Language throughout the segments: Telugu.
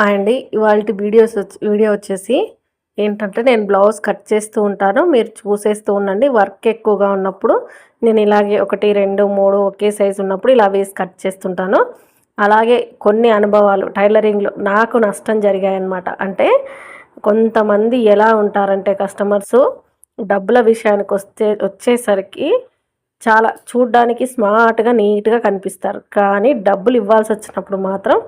అండి ఇవాల్టి వీడియో వచ్చేసి ఏంటంటే నేను బ్లౌజ్ కట్ చేస్తూ ఉంటాను. మీరు చూసేస్తూ ఉండండి. వర్క్ ఎక్కువగా ఉన్నప్పుడు నేను ఇలాగే 1, 2, 3 ఒకే సైజు ఉన్నప్పుడు ఇలా వేసి కట్ చేస్తుంటాను. అలాగే కొన్ని అనుభవాలు టైలరింగ్‌లో నాకు నష్టం జరిగాయన్నమాట. అంటే కొంతమంది ఎలా ఉంటారంటే కస్టమర్సు డబ్బుల వచ్చేసరికి చాలా చూడ్డానికి స్మార్ట్‌గా, నీట్‌గా కనిపిస్తారు. కానీ డబ్బులు ఇవ్వాల్సొచ్చినప్పుడు మాత్రం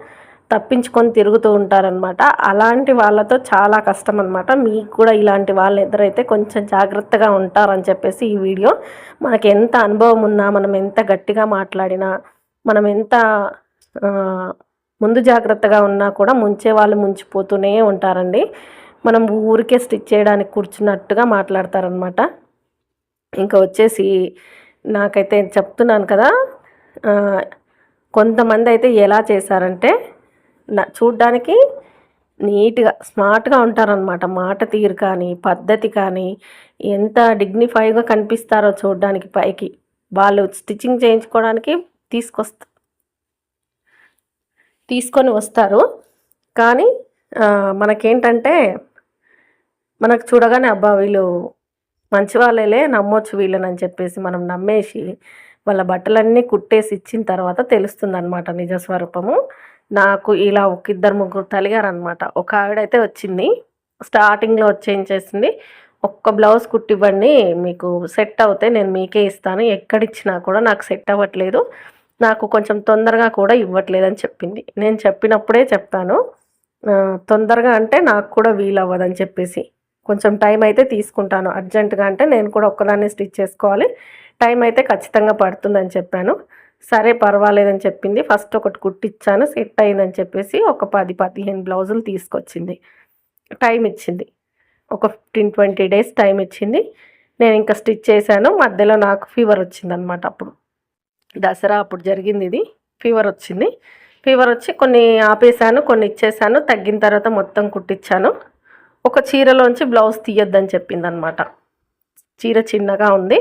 తప్పించుకొని తిరుగుతూ ఉంటారనమాట. అలాంటి వాళ్ళతో చాలా కష్టం అనమాట. మీకు కూడా ఇలాంటి వాళ్ళు ఎదురైతే కొంచెం జాగ్రత్తగా ఉంటారని చెప్పేసి ఈ వీడియో. మనకి ఎంత అనుభవం ఉన్నా, మనం ఎంత గట్టిగా మాట్లాడినా, మనం ఎంత ఆహ్, ముందు జాగ్రత్తగా ఉన్నా కూడా ముంచేవాళ్ళు ముంచిపోతూనే ఉంటారండి. మనం ఊరికే స్టిచ్ చేయడానికి కూర్చున్నట్టుగా మాట్లాడతారనమాట. ఇంకా వచ్చేసి నాకైతే చెప్తున్నాను కదా! ఆహ్, కొంతమందయితే ఎలా చేశారంటే చూడ్డానికి నీట్‌గా, స్మార్ట్‌గా ఉంటారనమాట. మాట తీరు కానీ, పద్ధతి కానీ ఎంత డిగ్నిఫైగా కనిపిస్తారో చూడ్డానికి పైకి. వాళ్ళు స్టిచ్చింగ్ చేయించుకోవడానికి తీసుకొస్తా తీసుకొని వస్తారు. కానీ మనకేంటంటే మనకు చూడగానే అబ్బా! వీళ్ళు మంచివాళ్ళేలే నమ్మొచ్చు వీళ్ళనని చెప్పేసి మనం నమ్మేసి వాళ్ళ బట్టలన్నీ కుట్టేసి ఇచ్చిన తర్వాత తెలుస్తుందనమాట నిజ స్వరూపము. నాకు ఇలా ఒక ఇద్దరు ముగ్గురు తలిగారనమాట. ఒక ఆవిడైతే వచ్చింది. స్టార్టింగ్‌లో వచ్చి ఏం చేసింది, "ఒక్క బ్లౌజ్ కుట్టివ్వండి మీకు సెట్ అవుతే నేను మీకే ఇస్తాను. ఎక్కడిచ్చినా కూడా నాకు సెట్ అవ్వట్లేదు. నాకు కొంచెం తొందరగా కూడా ఇవ్వట్లేదని" చెప్పింది. నేను చెప్పినప్పుడే చెప్పాను. తొందరగా అంటే నాకు కూడా వీలవ్వదని చెప్పేసి. కొంచెం టైం అయితే తీసుకుంటాను. అర్జెంట్‌గా అంటే నేను కూడా ఒక్కదాన్నే స్టిచ్ చేసుకోవాలి. టైం అయితే ఖచ్చితంగా పడుతుందని చెప్పాను. సరే పర్వాలేదని చెప్పింది. ఫస్ట్ ఒకటి కుట్టిచ్చాను. సెట్ అయిందని చెప్పేసి ఒక 10, 15 బ్లౌజులు తీసుకొచ్చింది. టైం ఇచ్చింది. ఒక 15, 20 డేస్ టైం ఇచ్చింది. నేను ఇంకా స్టిచ్ చేశాను. మధ్యలో నాకు ఫీవర్ వచ్చిందనమాట అప్పుడు. దసరా అప్పుడు జరిగిందిది. ఫీవర్ వచ్చింది. ఫీవర్ వచ్చి కొన్ని ఆపేసాను, కొన్ని ఇచ్చేసాను. తగ్గిన తర్వాత మొత్తం కుట్టిచ్చాను. ఒక చీరలోంచి బ్లౌజ్ తీయొద్దని చెప్పిందనమాట. చీర చిన్నగా ఉంది.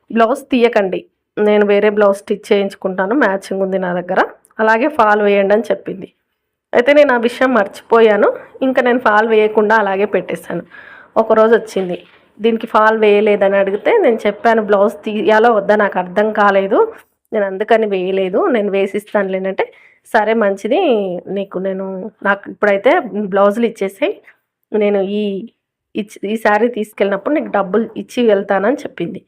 బ్లౌజ్ తీయకండి. నేను వేరే బ్లౌజ్ స్టిచ్ చేయించుకుంటాను. మ్యాచింగ్ ఉంది నా దగ్గర. అలాగే ఫాల్ వేయండి అని చెప్పింది. అయితే నేను ఆ విషయం మర్చిపోయాను. ఇంకా నేను ఫాల్ వేయకుండా అలాగే పెట్టేశాను. ఒకరోజు వచ్చింది. దీనికి ఫాల్ వేయలేదని అడిగితే నేను చెప్పాను బ్లౌజ్ తీయాలో వద్దా నాకు అర్థం కాలేదు. నేను అందుకని వేయలేదు. నేను వేసిస్తానులేనంటే, సరే మంచిది నాకు ఇప్పుడైతే బ్లౌజులు ఇచ్చేసేయి. నేను ఈ శారీ తీసుకెళ్ళినప్పుడు నీకు డబ్బులు ఇచ్చి వెళ్తానని చెప్పింది.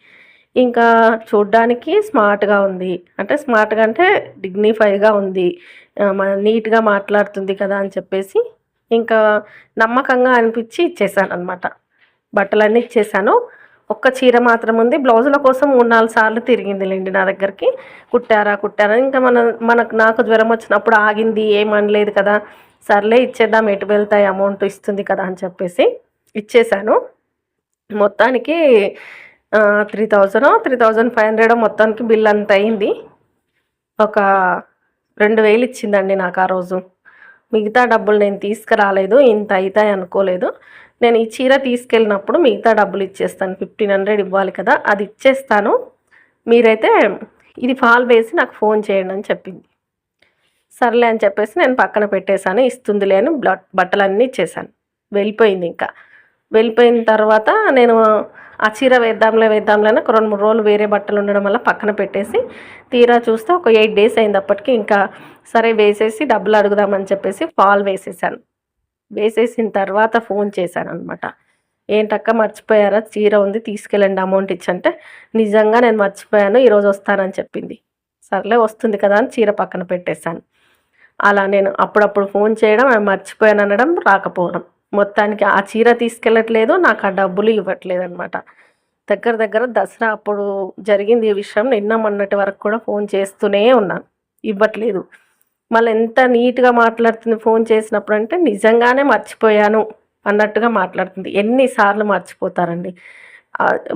ఇంకా చూడ్డానికి స్మార్ట్‌గా ఉంది. అంటే స్మార్ట్‌గా అంటే డిగ్నిఫైగా ఉంది. నీట్‌గా మాట్లాడుతుంది కదా అని చెప్పేసి ఇంకా నమ్మకంగా అనిపించి ఇచ్చేసాననమాట. బట్టలన్నీ ఇచ్చేసాను. ఒక్క చీర మాత్రం ఉంది. బ్లౌజుల కోసం 3, 4 సార్లు తిరిగిందిలెండి నా దగ్గరికి. కుట్టారా ఇంకా నాకు జ్వరం వచ్చినప్పుడు ఆగింది. ఏమనలేదు కదా! సర్లే ఇచ్చేద్దాం ఎటు వెళ్తాయి అమౌంట్ ఇస్తుంది కదా అని చెప్పేసి ఇచ్చేసాను. మొత్తానికి 3000 3500 మొత్తానికి బిల్ అంత అయింది. ఒక 2000 ఇచ్చిందండి నాకు ఆ రోజు. మిగతా డబ్బులు నేను తీసుకురాలేదు. ఇంత అయితాయి అనుకోలేదు. నేను ఈ చీర తీసుకెళ్ళినప్పుడు మిగతా డబ్బులు ఇచ్చేస్తాను. 1500 ఇవ్వాలి కదా! అది ఇచ్చేస్తాను. మీరైతే ఇది ఫాల్ వేసి నాకు ఫోన్ చేయండి అని చెప్పింది. సర్లే అని చెప్పేసి నేను పక్కన పెట్టేశాను. ఇస్తుందిలే అని బట్టలన్నీ ఇచ్చేసాను. వెళ్ళిపోయింది ఇంకా. వెళ్ళిపోయిన తర్వాత నేను ఆ చీర వేద్దాంలే అని ఒక 2, 3 రోజులు వేరే బట్టలు ఉండడం వల్ల పక్కన పెట్టేసి తీరా చూస్తే ఒక 8 డేస్ అయింది అప్పటికి. ఇంకా సరే వేసేసి డబ్బులు అడుగుదామని చెప్పేసి ఫాల్ వేసేసాను. వేసేసిన తర్వాత ఫోన్ చేశాననమాట. ఏంటక్క మర్చిపోయారా చీర ఉంది తీసుకెళ్ళండి అమౌంట్ ఇచ్చంటే, నిజంగా నేను మర్చిపోయాను ఈరోజు వస్తానని చెప్పింది. సర్లే వస్తుంది కదా అని చీర పక్కన పెట్టేశాను. అలా నేను అప్పుడప్పుడు ఫోన్ చేయడం, మర్చిపోయాను అనడం, రాకపోవడం. మొత్తానికి ఆ చీర తీసుకెళ్ళట్లేదు, నాకు ఆ డబ్బులు ఇవ్వట్లేదనమాట. దగ్గర దగ్గర దసరా అప్పుడు జరిగింది ఈ విషయం. నిన్న మొన్నటి వరకు కూడా ఫోన్ చేస్తూనే ఉన్నాను. ఇవ్వట్లేదు. మళ్ళీ ఎంత నీట్‌గా మాట్లాడుతుంది ఫోన్ చేసినప్పుడు అంటే, నిజంగానే మర్చిపోయాను అన్నట్టుగా మాట్లాడుతుంది. ఎన్ని సార్లు మర్చిపోతారండి.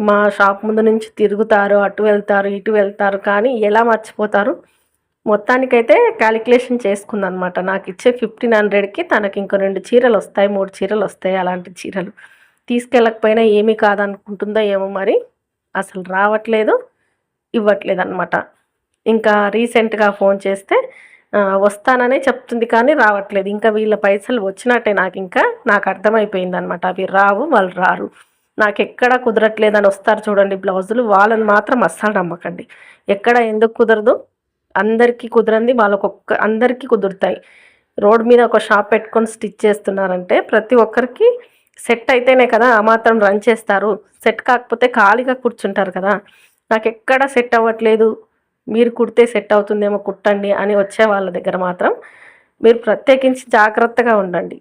మా షాప్ ముందు నుంచి తిరుగుతారు, అటు వెళ్తారు, ఇటు వెళ్తారు. కానీ ఎలా మర్చిపోతారు? మొత్తానికైతే క్యాలిక్యులేషన్ చేసుకుందనమాట. నాకిచ్చే 1500కి తనకి ఇంకో 2 చీరలొస్తాయి, 3 చీరలొస్తాయి అలాంటి చీరలు. తీసుకెళ్ళకపోయినా ఏమీ కాదనుకుంటుందో ఏమో మరి. అసలు రావట్లేదు, ఇవ్వట్లేదనమాట. ఇంకా రీసెంట్‌గా ఫోన్ చేస్తే వస్తాననే చెప్తుంది కానీ రావట్లేదు. ఇంకా వీళ్ళ పైసలు వచ్చినట్టే నాకు అర్థమైపోయిందనమాట. అవి రావు, వాళ్ళు రారు. నాకెక్కడ కుదరట్లేదని వస్తారు చూడండి బ్లౌజులు, వాళ్ళని మాత్రం అస్సలు నమ్మకండి. ఎక్కడ ఎందుకు కుదరదు, అందరికీ కుదరంది అందరికీ కుదురుతాయి. రోడ్ మీద ఒక షాప్ పెట్టుకొని స్టిచ్ చేస్తున్నారంటే ప్రతి ఒక్కరికి సెట్ అయితేనే కదా ఆ మాత్రం రన్ చేస్తారు. సెట్ కాకపోతే ఖాళీగా కూర్చుంటారు కదా. నాకెక్కడ సెట్ అవ్వట్లేదు, మీరు కుడితే సెట్ అవుతుందేమో కుట్టండి అని వచ్చే వాళ్ళ దగ్గర మాత్రం మీరు ప్రత్యేకించి జాగ్రత్తగా ఉండండి.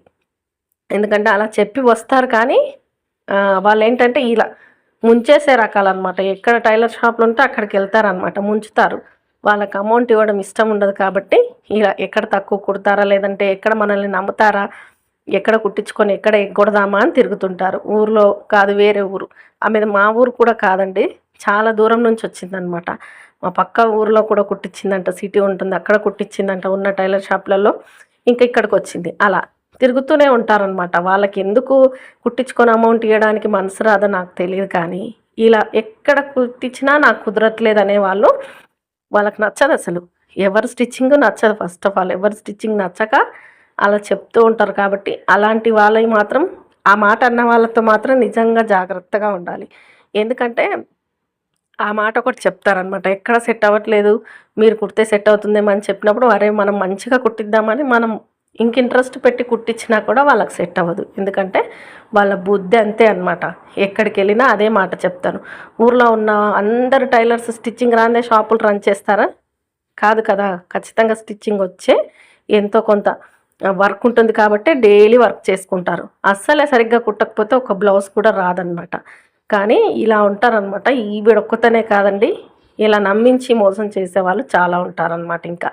ఎందుకంటే అలా చెప్పి వస్తారు కానీ వాళ్ళు ఏంటంటే ఇలా ముంచేసే రకాలన్నమాట. ఎక్కడ టైలర్ షాప్లు ఉంటే అక్కడికి వెళ్తారనమాట, ముంచుతారు. వాళ్ళకి అమౌంట్ ఇవ్వడం ఇష్టం ఉండదు కాబట్టి ఇలా ఎక్కడ తక్కువ కుడతారా, లేదంటే ఎక్కడ మనల్ని నమ్ముతారా, ఎక్కడ కుట్టించుకొని ఎక్కడ ఎగ్గొడదామా అని తిరుగుతుంటారు. ఊర్లో కాదు, వేరే ఊరు. ఆమెది మా ఊరు కూడా కాదండి, చాలా దూరం నుంచి వచ్చిందనమాట. మా పక్క ఊరిలో కూడా కుట్టించిందంట, సిటీ ఉంటుంది అక్కడ కుట్టించిందంట ఉన్న టైలర్ షాప్లలో. ఇంకా ఇక్కడికి వచ్చింది. అలా తిరుగుతూనే ఉంటారనమాట. వాళ్ళకి ఎందుకు కుట్టించుకొని అమౌంట్ ఇవ్వడానికి మనసు రాదో నాకు తెలియదు కానీ ఇలా ఎక్కడ కుట్టించినా నాకు కుదరట్లేదు అనేవాళ్ళు, వాళ్ళకి నచ్చదు అసలు. ఎవరి స్టిచ్చింగ్ నచ్చదు. ఫస్ట్ ఆఫ్ ఆల్ ఎవరి స్టిచ్చింగ్ నచ్చక అలా చెప్తూ ఉంటారు. కాబట్టి అలాంటి వాళ్ళవి మాత్రం, ఆ మాట అన్న వాళ్ళతో మాత్రం నిజంగా జాగ్రత్తగా ఉండాలి. ఎందుకంటే ఆ మాట ఒకటి చెప్తారనమాట, ఎక్కడ సెట్ అవ్వట్లేదు, మీరు కుడితే సెట్ అవుతుందేమో అని చెప్పినప్పుడు అరే మనం మంచిగా కుట్టిద్దామని మనం ఇంట్రెస్ట్ పెట్టి కుట్టించినా కూడా వాళ్ళకి సెట్ అవ్వదు. ఎందుకంటే వాళ్ళ బుద్ధి అంతే అనమాట. ఎక్కడికి వెళ్ళినా అదే మాట చెప్తాను. ఊర్లో ఉన్న అందరు టైలర్స్ స్టిచ్చింగ్ రాందే షాపులు రన్ చేస్తారా? కాదు కదా. ఖచ్చితంగా స్టిచ్చింగ్ వచ్చే ఎంతో కొంత వర్క్ ఉంటుంది కాబట్టి డైలీ వర్క్ చేసుకుంటారు. అస్సలే సరిగ్గా కుట్టకపోతే ఒక బ్లౌజ్ కూడా రాదనమాట. కానీ ఇలా ఉంటారనమాట. ఈవిడొక్కతనే కాదండి, ఇలా నమ్మించి మోసం చేసేవాళ్ళు చాలా ఉంటారనమాట. ఇంకా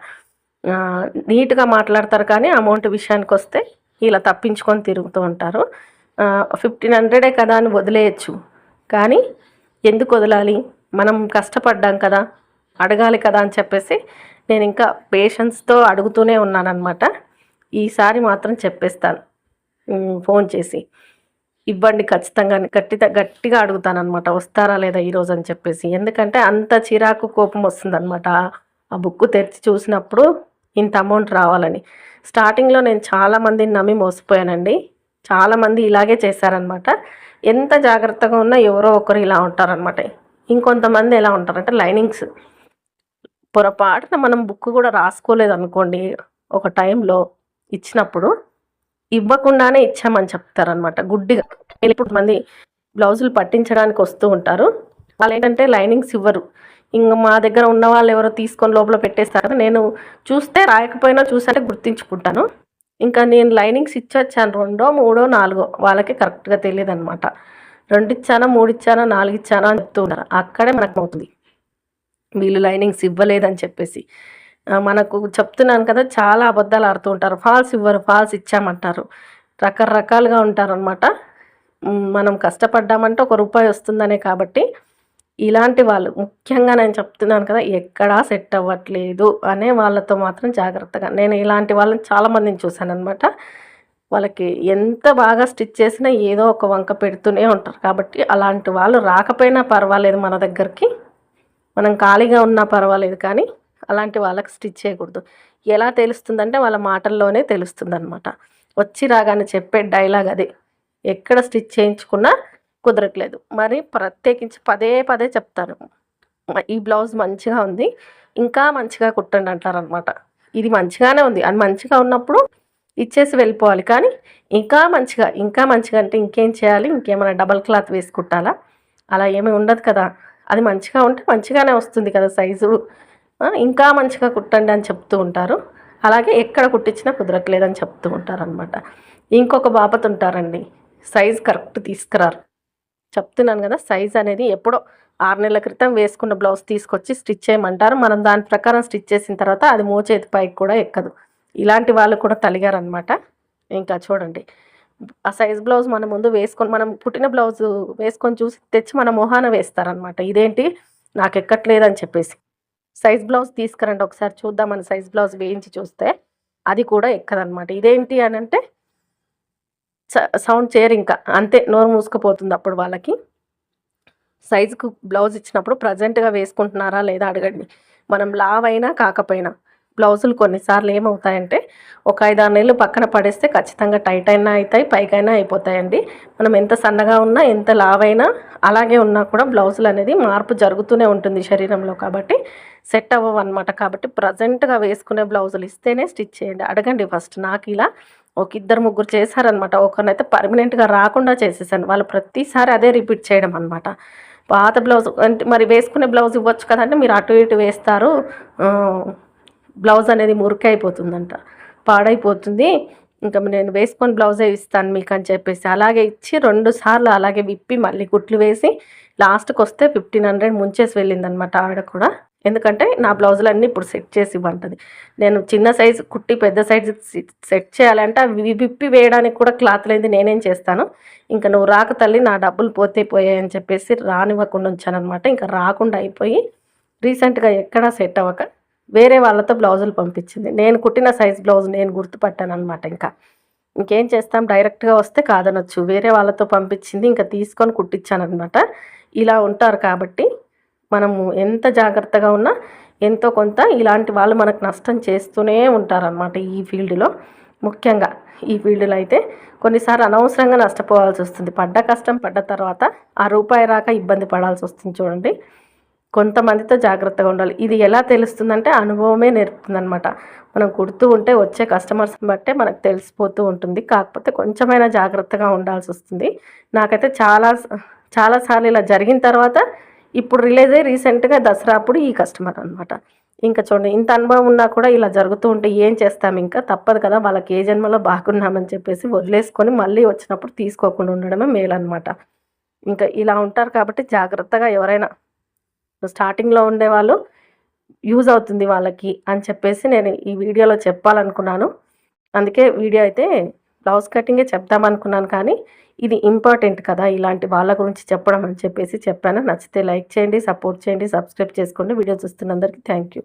నీట్గా మాట్లాడతారు కానీ అమౌంట్ విషయానికి వస్తే ఇలా తప్పించుకొని తిరుగుతూ ఉంటారు. 1500 కదా అని వదిలేయచ్చు, కానీ ఎందుకు వదలాలి? మనం కష్టపడ్డాం కదా, అడగాలి కదా అని చెప్పేసి నేను ఇంకా పేషెన్స్తో అడుగుతూనే ఉన్నానన్నమాట. ఈసారి మాత్రం చెప్పేస్తాను ఫోన్ చేసి, ఇవ్వండి ఖచ్చితంగా గట్టిగా అడుగుతానమాట, వస్తారా లేదా ఈరోజు అని చెప్పేసి. ఎందుకంటే అంత చిరాకు కోపం వస్తుందన్నమాట ఆ బుక్ తెరిచి చూసినప్పుడు, ఇంత అమౌంట్ రావాలని. స్టార్టింగ్లో నేను చాలామందిని నమ్మి మోసపోయానండి. చాలామంది ఇలాగే చేశారనమాట. ఎంత జాగ్రత్తగా ఉన్నా ఎవరో ఒకరు ఇలా ఉంటారనమాట. ఇంకొంతమంది ఎలా ఉంటారంటే లైనింగ్స్ పొరపాటున మనం బుక్ కూడా రాసుకోలేదు అనుకోండి, ఒక టైంలో ఇచ్చినప్పుడు ఇవ్వకుండానే ఇచ్చామని చెప్తారనమాట గుడ్డిగా. ఇప్పుడు మంది బ్లౌజులు పట్టించడానికి వస్తూ ఉంటారు, వాళ్ళు ఏంటంటే లైనింగ్స్ ఇవ్వరు. ఇంక మా దగ్గర ఉన్న వాళ్ళు ఎవరో తీసుకొని లోపల పెట్టేస్తారు. నేను చూస్తే రాయకపోయినా చూసాటే గుర్తించుకుంటాను. ఇంకా నేను లైనింగ్స్ ఇచ్చొచ్చాను 2, 3, 4 వాళ్ళకి కరెక్ట్గా తెలియదు అనమాట. 2 ఇచ్చానా, 3 ఇచ్చానా, 4 ఇచ్చానా అని చెప్తూ ఉన్నారు. అక్కడే మనకు అవుతుంది వీళ్ళు లైనింగ్స్ ఇవ్వలేదని చెప్పేసి. మనకు చెప్తున్నాను కదా, చాలా అబద్ధాలు ఆడుతూ ఉంటారు. ఫాల్స్ ఇవ్వరు, ఫాల్స్ ఇచ్చామంటారు, రకరకాలుగా ఉంటారనమాట. మనం కష్టపడ్డామంటే ₹1 వస్తుందనే. కాబట్టి ఇలాంటి వాళ్ళు ముఖ్యంగా నేను చెప్తున్నాను కదా, ఎక్కడా సెట్ అవ్వట్లేదు అనే వాళ్ళతో మాత్రం జాగ్రత్తగా. నేను ఇలాంటి వాళ్ళని చాలామందిని చూశానమాట. వాళ్ళకి ఎంత బాగా స్టిచ్ చేసినా ఏదో ఒక వంక పెడుతూనే ఉంటారు. కాబట్టి అలాంటి వాళ్ళు రాకపోయినా పర్వాలేదు మన దగ్గరికి, మనం ఖాళీగా ఉన్నా పర్వాలేదు, కానీ అలాంటి వాళ్ళకి స్టిచ్ చేయకూడదు. ఎలా తెలుస్తుందంటే వాళ్ళ మాటల్లోనే తెలుస్తుంది అనమాట. వచ్చి రాగానే చెప్పే డైలాగ్ అదే, ఎక్కడ స్టిచ్ చేయించుకున్నా కుదరట్లేదు. మరి ప్రత్యేకించి పదే పదే చెప్తాను, ఈ బ్లౌజ్ మంచిగా ఉంది, ఇంకా మంచిగా కుట్టండి అంటారనమాట. ఇది మంచిగానే ఉంది అని మంచిగా ఉన్నప్పుడు ఇచ్చేసి వెళ్ళిపోవాలి. కానీ ఇంకా మంచిగా అంటే ఇంకేం చేయాలి? ఇంకేమైనా డబల్ క్లాత్ వేసి కుట్టాలా? అలా ఏమీ ఉండదు కదా. అది మంచిగా ఉంటే మంచిగానే వస్తుంది కదా సైజు. ఇంకా మంచిగా కుట్టండి అని చెప్తూ ఉంటారు. అలాగే ఎక్కడ కుట్టించినా కుదరట్లేదని చెప్తూ ఉంటారనమాట. ఇంకొక బాపత్ ఉంటారండి, సైజ్ కరెక్ట్ తీసుకురారు. చెప్తున్నాను కదా, సైజ్ అనేది ఎప్పుడో 6 నెలల క్రితం వేసుకున్న బ్లౌజ్ తీసుకొచ్చి స్టిచ్ చేయమంటారు. మనం దాని ప్రకారం స్టిచ్ చేసిన తర్వాత అది మోచేతి పైకి కూడా ఎక్కదు. ఇలాంటి వాళ్ళు కూడా తలిగారనమాట. ఇంకా చూడండి, ఆ సైజ్ బ్లౌజ్ మన ముందు వేసుకొని, మనం పుట్టిన బ్లౌజు వేసుకొని చూసి తెచ్చి మన మొహాన వేస్తారనమాట. ఇదేంటి నాకు ఎక్కట్లేదని చెప్పేసి. సైజ్ బ్లౌజ్ తీసుకురండి ఒకసారి చూద్దామని సైజ్ బ్లౌజ్ వేయించి చూస్తే అది కూడా ఎక్కదనమాట. ఇదేంటి అని అంటే సౌండ్ చేయరు, ఇంకా అంతే, నోరు మూసుకుపోతుంది. అప్పుడు వాళ్ళకి సైజుకు బ్లౌజ్ ఇచ్చినప్పుడు ప్రజెంట్గా వేసుకుంటున్నారా లేదా అడగండి. మనం లావ్ అయినా కాకపోయినా బ్లౌజులు కొన్నిసార్లు ఏమవుతాయంటే ఒక 5-6 నెలలు పక్కన పడేస్తే ఖచ్చితంగా టైట్ అయినా అవుతాయి, పైకైనా అయిపోతాయండి. మనం ఎంత సన్నగా ఉన్నా, ఎంత లావైనా, అలాగే ఉన్నా కూడా బ్లౌజులు అనేది మార్పు జరుగుతూనే ఉంటుంది శరీరంలో. కాబట్టి సెట్ అవ్వవన్నమాట. కాబట్టి ప్రజెంట్గా వేసుకునే బ్లౌజులు ఇస్తేనే స్టిచ్ చేయండి. అడగండి ఫస్ట్. నాకు ఇలా ఒక 2-3 చేశారనమాట. ఒకరినైతే పర్మనెంట్గా రాకుండా చేసేసాను. వాళ్ళు ప్రతిసారి అదే రిపీట్ చేయడం అనమాట. పాత బ్లౌజ్ అంటే మరి వేసుకునే బ్లౌజ్ ఇవ్వచ్చు కదంటే, మీరు అటు ఇటు వేస్తారు, బ్లౌజ్ అనేది మురికైపోతుందంట, పాడైపోతుంది, ఇంకా నేను వేసుకొని బ్లౌజే ఇస్తాను మీకు అని చెప్పేసి అలాగే ఇచ్చి 2 సార్లు అలాగే విప్పి మళ్ళీ కుట్లు వేసి లాస్ట్కి వస్తే 1500 ముంచేసి వెళ్ళిందనమాట ఆవిడ కూడా. ఎందుకంటే నా బ్లౌజులన్నీ ఇప్పుడు సెట్ చేసి ఇవ్వంటది. నేను చిన్న సైజు కుట్టి పెద్ద సైజు సెట్ చేయాలంటే అవి విప్పి వేయడానికి కూడా క్లాత్ లేదు, నేనేం చేస్తాను, ఇంకా నువ్వు రాక తల్లి, నా డబ్బులు పోతే పోయాయని చెప్పేసి రానివ్వకుండా ఉంచానమాట. ఇంకా రాకుండా అయిపోయి రీసెంట్గా ఎక్కడా సెట్ అవ్వక వేరే వాళ్ళతో బ్లౌజులు పంపించింది. నేను కుట్టిన సైజ్ బ్లౌజ్ నేను గుర్తుపట్టాను అనమాట. ఇంకేం చేస్తాం, డైరెక్ట్గా వస్తే కాదనొచ్చు, వేరే వాళ్ళతో పంపించింది, ఇంకా తీసుకొని కుట్టించానమాట. ఇలా ఉంటారు కాబట్టి మనము ఎంత జాగ్రత్తగా ఉన్నా ఎంతో కొంత ఇలాంటి వాళ్ళు మనకు నష్టం చేస్తూనే ఉంటారనమాట ఈ ఫీల్డ్లో. ముఖ్యంగా ఈ ఫీల్డ్లో అయితే కొన్నిసార్లు అనవసరంగా నష్టపోవాల్సి వస్తుంది. పడ్డ కష్టం పడ్డ తర్వాత ఆ రూపాయి రాక ఇబ్బంది పడాల్సి వస్తుంది చూడండి. కొంతమందితో జాగ్రత్తగా ఉండాలి. ఇది ఎలా తెలుస్తుందంటే అనుభవమే నేర్పుతుందనమాట. మనం కుడుతూ ఉంటే వచ్చే కస్టమర్స్ని బట్టే మనకు తెలిసిపోతూ ఉంటుంది. కాకపోతే కొంచెమైనా జాగ్రత్తగా ఉండాల్సి వస్తుంది. నాకైతే చాలాసార్లు ఇలా జరిగిన తర్వాత ఇప్పుడు రిలీజ్ అయ్యి రీసెంట్గా దసరా అప్పుడు ఈ కస్టమర్ అనమాట. ఇంకా చూడండి, ఇంత అనుభవం ఉన్నా కూడా ఇలా జరుగుతూ ఉంటే ఏం చేస్తాం, ఇంకా తప్పదు కదా, వాళ్ళకి ఏ జన్మలో బాగున్నామని చెప్పేసి వదిలేసుకొని మళ్ళీ వచ్చినప్పుడు తీసుకోకుండా ఉండడమే మేలన్నమాట. ఇంకా ఇలా ఉంటారు కాబట్టి జాగ్రత్తగా ఎవరైనా స్టార్టింగ్లో ఉండేవాళ్ళు యూజ్ అవుతుంది వాళ్ళకి అని చెప్పేసి నేను ఈ వీడియోలో చెప్పాలనుకున్నాను. అందుకే వీడియో అయితే బ్లౌజ్ కటింగే చెప్దామనుకున్నాను, కానీ ఇది ఇంపార్టెంట్ కదా ఇలాంటి వాళ్ళ గురించి చెప్పడం అని చెప్పేసి చెప్పాను. నచ్చితే లైక్ చేయండి, సపోర్ట్ చేయండి, సబ్స్క్రైబ్ చేసుకోండి. వీడియో చూస్తున్నందరికీ థ్యాంక్ యూ.